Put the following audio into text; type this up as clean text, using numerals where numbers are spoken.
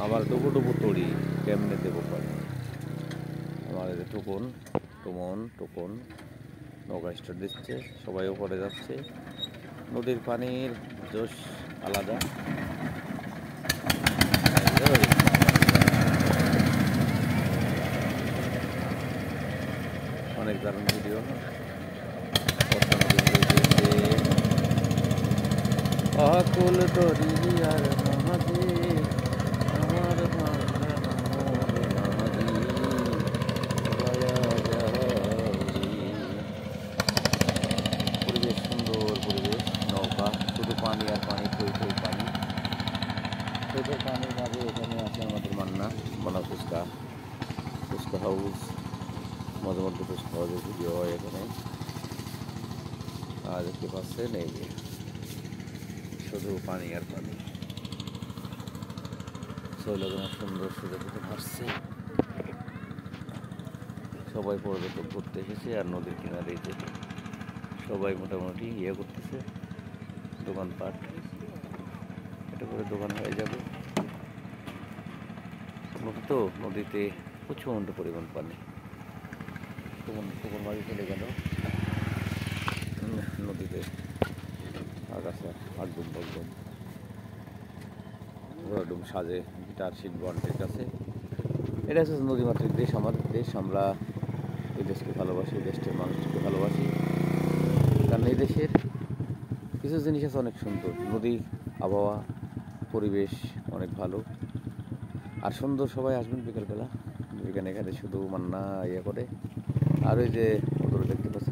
আবার ডুবু ডুবু তড়ি কেমনে দেবো পারি। আমার এই যে টুকুন টুমন টুকুন নৌকা স্টার্ট দিচ্ছে, সবাই উপরে যাচ্ছে। নদীর পানির জোশ আলাদা। অনেক দারুণ ভিডিও। অকুল দরিয়ার মাঝে আমার ভাঙা মাঝি দয়া যাওরি। পরিবেশ সুন্দর পরিবেশ, নৌকা শুধু পানি আর পানি, থই থই পানি। থই থই পানির মাঝে এখানে আছে আমাদের মান্না বানা ফুচকা, ফুচকা হাউস। মাঝে মধ্যে ফুচকা হাউসের ভিডিও হয় এখানে। আর দেখতে পাচ্ছেন এই যে শুধু পানি আর পানি। শৈলগ্রাম সুন্দর সুন্দর থেকে ভাসছে। সবাই পর্যটক ঘুরতে এসেছে আর নদীর কিনারে যে সবাই মোটামুটি ইয়ে করতেছে, দোকানপাট। এটা করে দোকান হয়ে যাবে। নদী তো, নদীতে প্রচণ্ড পরিমাণ পানি। তখন বাড়ি চলে গেল নদীতে। আগাছা একদম বললাম ঘোড়াডুম সাজে গিটার শিট বন্ডের কাছে। এটা হচ্ছে নদীমাতৃক দেশ, আমাদের দেশ। আমরা এই দেশকে ভালোবাসি, দেশটির মানুষকে ভালোবাসি। কারণ এই দেশের কিছু জিনিস আছে অনেক সুন্দর। নদী, আবহাওয়া, পরিবেশ অনেক ভালো আর সুন্দর। সবাই আসবেন বিকেলবেলা। এখানে শুধু মান্না ইয়ে করে। আর ওই যে দেখতে পাচ্ছেন